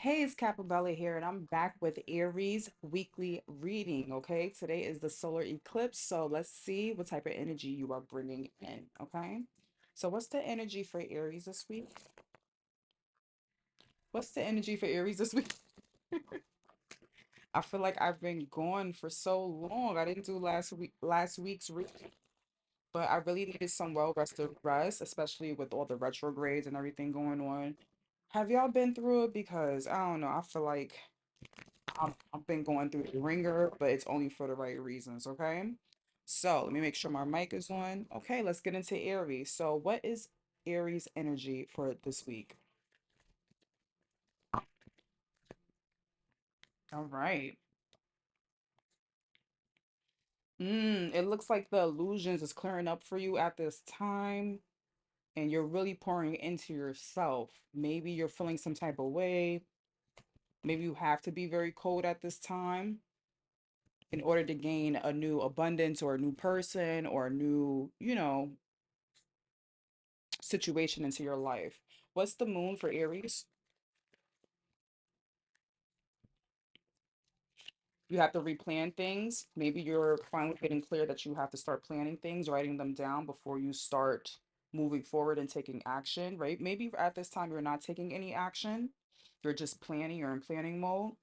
Hey, it's Capabella here, and I'm back with Aries weekly reading. Okay, today is the solar eclipse, so let's see what type of energy you are bringing in. Okay, so what's the energy for Aries this week? What's the energy for Aries this week? I feel like I've been gone for so long. I didn't do last week's reading, but I really needed some well-rested rest, especially with all the retrogrades and everything going on. Have y'all been through it? Because I don't know, I feel like I've been going through the ringer, but it's only for the right reasons, okay? So let me make sure my mic is on. Okay, let's get into Aries. So, what is Aries energy for this week? All right. It looks like the illusions is clearing up for you at this time, and you're really pouring into yourself. Maybe you're feeling some type of way. Maybe you have to be very cold at this time in order to gain a new abundance or a new person or a new, situation into your life. What's the moon for Aries? You have to replan things. Maybe you're finally getting clear that you have to start planning things, writing them down before you start moving forward and taking action, right? Maybe at this time you're not taking any action. You're just planning, you're in planning mode.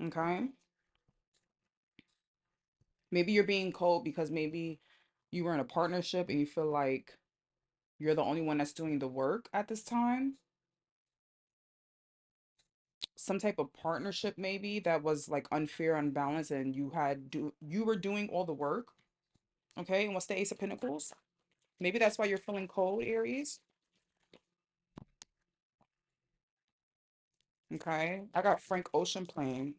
Okay. Maybe you're being cold because maybe you were in a partnership and you feel like you're the only one that's doing the work at this time. Some type of partnership maybe that was like unfair, unbalanced, and you were doing all the work. Okay, and what's the Ace of Pentacles? Maybe that's why you're feeling cold, Aries. Okay, I got Frank Ocean playing.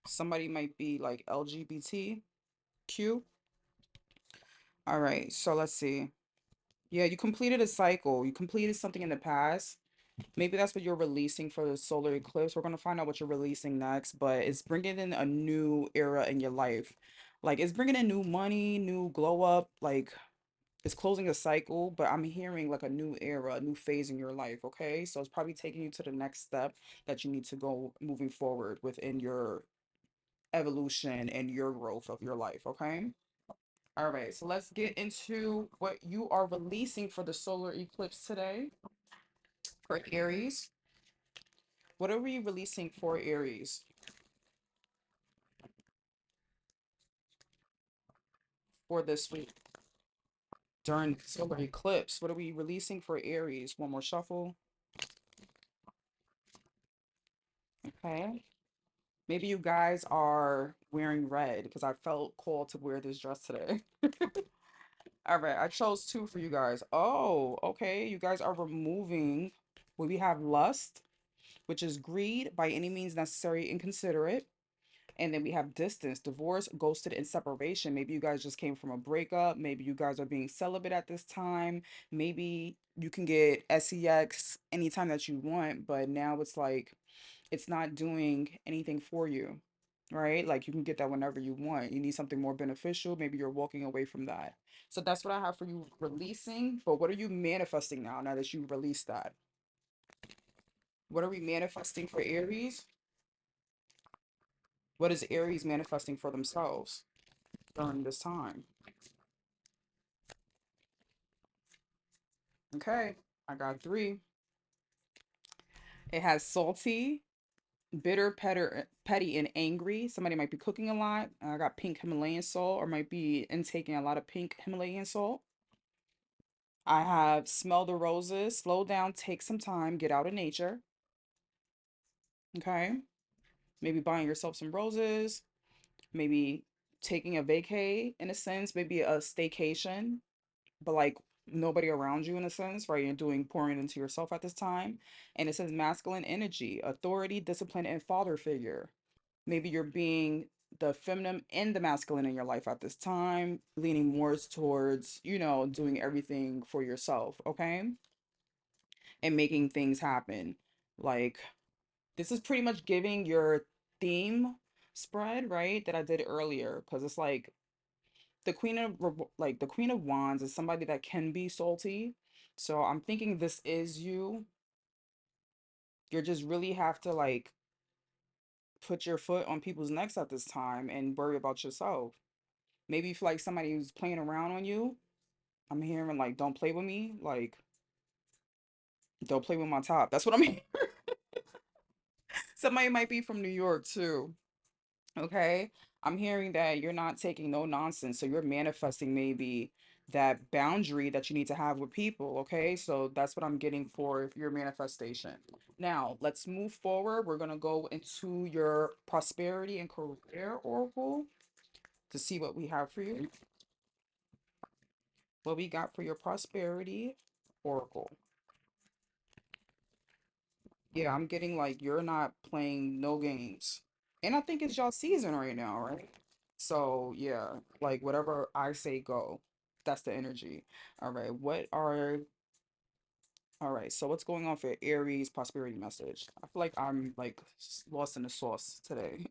Somebody might be like LGBTQ. All right, so let's see. Yeah, you completed a cycle. You completed something in the past. Maybe that's what you're releasing for the solar eclipse. We're going to find out what you're releasing next, but it's bringing in a new era in your life. Like it's bringing in new money, new glow up, like it's closing a cycle, but I'm hearing like a new era, a new phase in your life, okay? So it's probably taking you to the next step that you need to go moving forward within your evolution and your growth of your life, okay? All right, so let's get into what you are releasing for the solar eclipse today for Aries. What are we releasing for Aries for this week during the solar eclipse? What are we releasing for Aries? One more shuffle. Okay. Maybe you guys are wearing red because I felt called to wear this dress today. All right, I chose two for you guys. Oh, okay. You guys are removing, well, we have lust, which is greed by any means necessary, inconsiderate. And then we have distance, divorce, ghosted, and separation. Maybe you guys just came from a breakup. Maybe you guys are being celibate at this time. Maybe you can get sex anytime that you want, but now it's like it's not doing anything for you, right? Like you can get that whenever you want. You need something more beneficial. Maybe you're walking away from that. So that's what I have for you releasing. But what are you manifesting now that you released that? What are we manifesting for Aries? What is Aries manifesting for themselves during this time? Okay, I got three. It has salty, bitter, petty, and angry. Somebody might be cooking a lot. I got pink Himalayan salt, or might be intaking a lot of pink Himalayan salt. I have smell the roses, slow down, take some time, get out in nature. Okay, maybe buying yourself some roses, maybe taking a vacay in a sense, maybe a staycation, but like nobody around you in a sense, right? You're doing pouring into yourself at this time. And it says masculine energy, authority, discipline, and father figure. Maybe you're being the feminine and the masculine in your life at this time, leaning more towards, doing everything for yourself, okay? And making things happen. Like this is pretty much giving your theme spread, right? That I did earlier, because it's like the Queen of Wands is somebody that can be salty. So I'm thinking this is you You just really have to like put your foot on people's necks at this time and worry about yourself. Maybe you feel like somebody who's playing around on you. I'm hearing like, don't play with me. Like, don't play with my top. That's what I mean. Somebody might be from New York too. Okay. I'm hearing that you're not taking no nonsense. So you're manifesting maybe that boundary that you need to have with people. Okay. So that's what I'm getting for your manifestation. Now, let's move forward. We're going to go into your prosperity and career oracle to see what we have for you. What we got for your prosperity oracle. Yeah, I'm getting like you're not playing no games. And I think it's y'all season right now, right? So, yeah, like whatever I say go. That's the energy. All right. All right. So what's going on for Aries prosperity message? I feel like I'm like lost in the sauce today.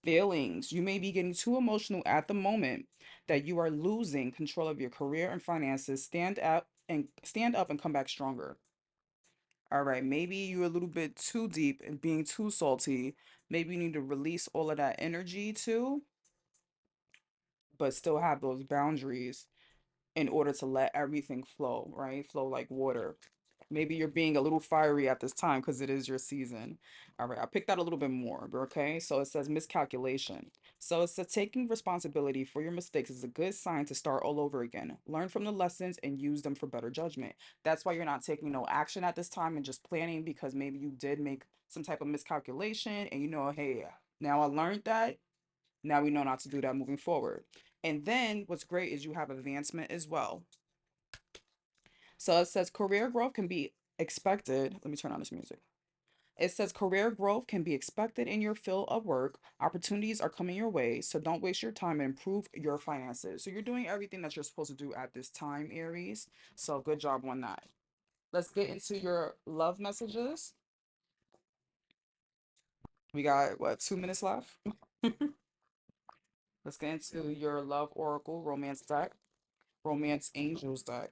Feelings. You may be getting too emotional at the moment that you are losing control of your career and finances. Stand up and come back stronger. All right, maybe you're a little bit too deep and being too salty. Maybe you need to release all of that energy too, but still have those boundaries in order to let everything flow, right? Flow like water. Maybe you're being a little fiery at this time because it is your season. All right, I picked that a little bit more, okay? So it says miscalculation. So it says taking responsibility for your mistakes is a good sign to start all over again. Learn from the lessons and use them for better judgment. That's why you're not taking no action at this time and just planning because maybe you did make some type of miscalculation and you know, hey, now I learned that. Now we know not to do that moving forward. And then what's great is you have advancement as well. So it says career growth can be expected. Let me turn on this music. It says career growth can be expected in your field of work. Opportunities are coming your way, so don't waste your time and improve your finances. So you're doing everything that you're supposed to do at this time, Aries. So good job on that. Let's get into your love messages. We got what, 2 minutes left? Let's get into your love oracle romance deck, romance angels deck.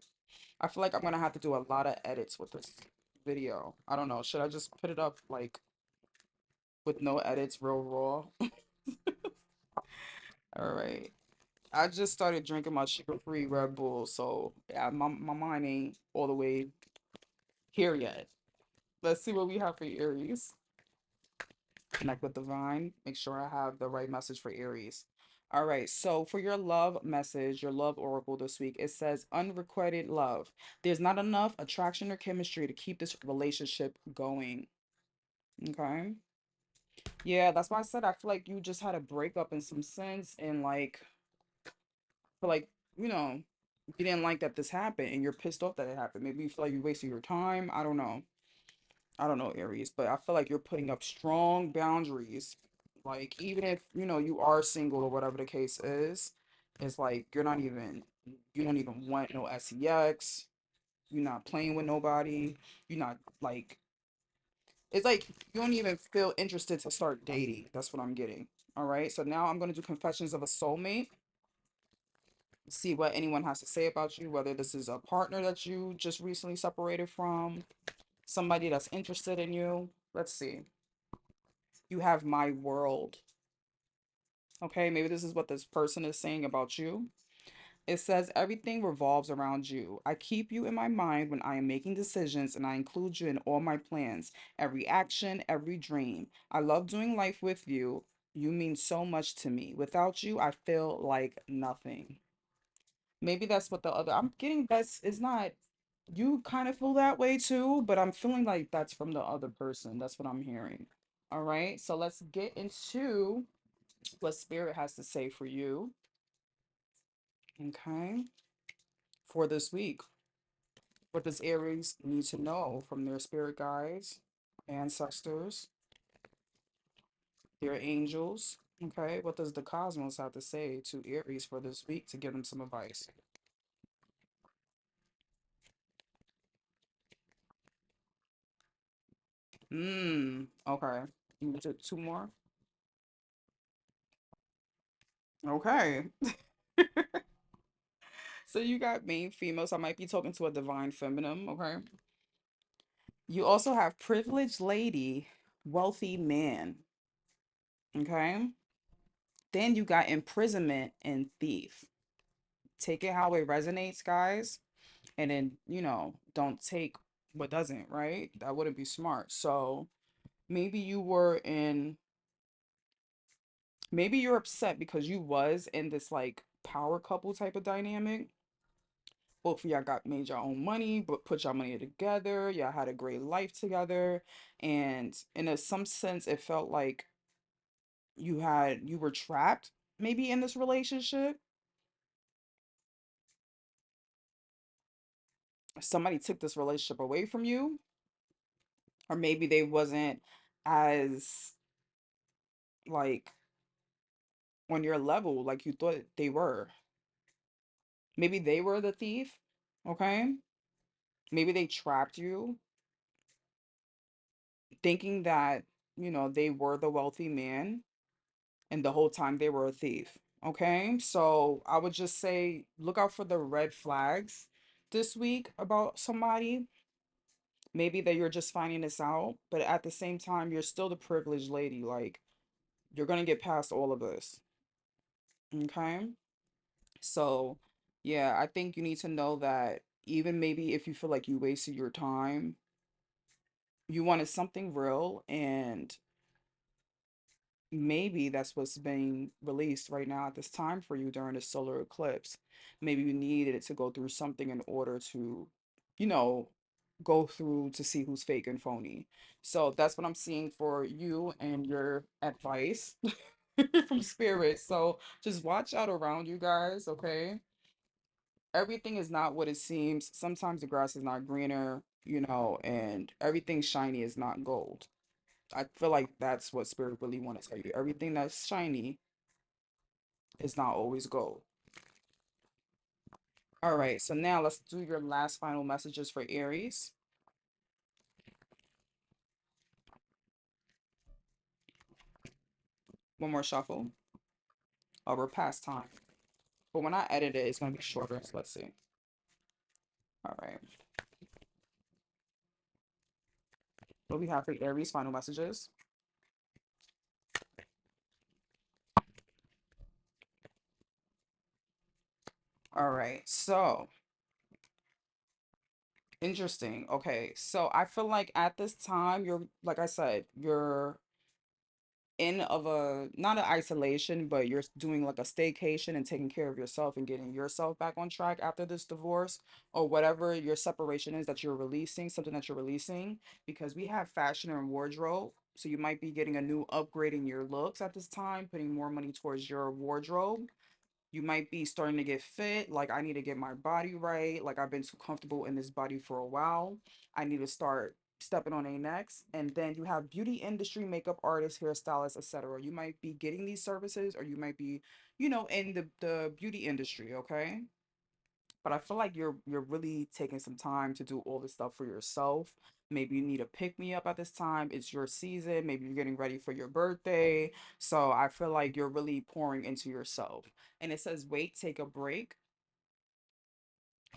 I feel like I'm gonna have to do a lot of edits with this video. I don't know. Should I just put it up like with no edits, real raw? All right. I just started drinking my sugar-free Red Bull, so yeah, my mind ain't all the way here yet. Let's see what we have for Aries. Connect with Divine. Make sure I have the right message for Aries. All right, so for your love message, your love oracle this week, it says unrequited love. There's not enough attraction or chemistry to keep this relationship going. Okay. Yeah, that's why I said I feel like you just had a breakup in some sense, and like, feel like, you know, you didn't like that this happened and you're pissed off that it happened. Maybe you feel like you wasted your time. I don't know. I don't know, Aries, but I feel like you're putting up strong boundaries. Like, even if, you are single or whatever the case is, it's like you don't even want no sex. You're not playing with nobody. You're not like, it's like you don't even feel interested to start dating. That's what I'm getting. All right. So now I'm going to do confessions of a soulmate. See what anyone has to say about you, whether this is a partner that you just recently separated from, somebody that's interested in you. Let's see. You have my world. Okay, maybe this is what this person is saying about you. It says everything revolves around you. I keep you in my mind when I am making decisions and I include you in all my plans, every action, every dream. I love doing life with you. You mean so much to me. Without you, I feel like nothing. Maybe that's what the other, I'm getting that's, it's not, you kind of feel that way too, but I'm feeling like that's from the other person. That's what I'm hearing. All right, so let's get into what spirit has to say for you, okay, for this week. What does Aries need to know from their spirit guides, ancestors, their angels? Okay, what does the cosmos have to say to Aries for this week to give them some advice? Okay. You took two more? Okay. So you got main female, so I might be talking to a divine feminine, okay? You also have privileged lady, wealthy man. Okay. Then you got imprisonment and thief. Take it how it resonates, guys. And then, don't take what doesn't, right? That wouldn't be smart. So maybe you were in, maybe you're upset because you was in this like power couple type of dynamic. Both of y'all got made your own money, but put your money together. Y'all had a great life together. And in some sense, it felt like you were trapped maybe in this relationship. Somebody took this relationship away from you, or maybe they wasn't as like on your level like you thought they were. Maybe they were the thief, okay? Maybe they trapped you thinking that, they were the wealthy man and the whole time they were a thief, okay? So I would just say look out for the red flags this week about somebody. Maybe that you're just finding this out, but at the same time, you're still the privileged lady. Like, you're gonna get past all of this, okay? So, yeah, I think you need to know that even maybe if you feel like you wasted your time, you wanted something real, and maybe that's what's being released right now at this time for you during the solar eclipse. Maybe you needed it to go through something in order to, you know, go through to see who's fake and phony. So that's what I'm seeing for you and your advice from spirit. So just watch out around you guys, okay? Everything is not what it seems. Sometimes the grass is not greener, and everything shiny is not gold. I feel like that's what spirit really want to tell you. Everything that's shiny is not always gold. All right, so now let's do your last final messages for Aries. One more shuffle. Oh, we're past time. But when I edit it, it's going to be shorter. So let's see. All right. What we have for Aries final messages. All right. So interesting. Okay. So I feel like at this time, you're, like I said, you're in of a not an isolation, but you're doing like a staycation and taking care of yourself and getting yourself back on track after this divorce or whatever your separation is that you're releasing, something that you're releasing, because we have fashion and wardrobe. So you might be getting a new upgrade in your looks at this time, putting more money towards your wardrobe. You might be starting to get fit. Like, I need to get my body right. Like, I've been too comfortable in this body for a while. I need to start stepping on a next. And then you have beauty industry, makeup artists, hairstylists, etc. You might be getting these services, or you might be, in the beauty industry, okay? But I feel like you're really taking some time to do all this stuff for yourself. Maybe you need a pick me up at this time. It's your season. Maybe you're getting ready for your birthday. So I feel like you're really pouring into yourself. And it says, wait, take a break.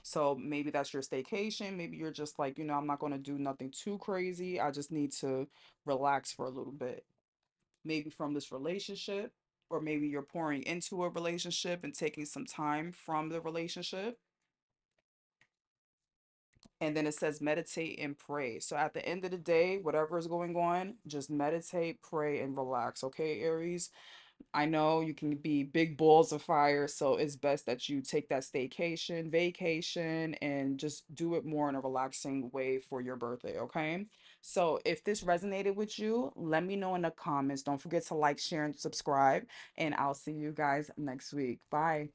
So maybe that's your staycation. Maybe you're just like, I'm not going to do nothing too crazy. I just need to relax for a little bit. Maybe from this relationship, or maybe you're pouring into a relationship and taking some time from the relationship. And then it says meditate and pray. So at the end of the day, whatever is going on, just meditate, pray, and relax. Okay, Aries? I know you can be big balls of fire, so it's best that you take that staycation, vacation, and just do it more in a relaxing way for your birthday, okay? So if this resonated with you, let me know in the comments. Don't forget to like, share, and subscribe, and I'll see you guys next week. Bye.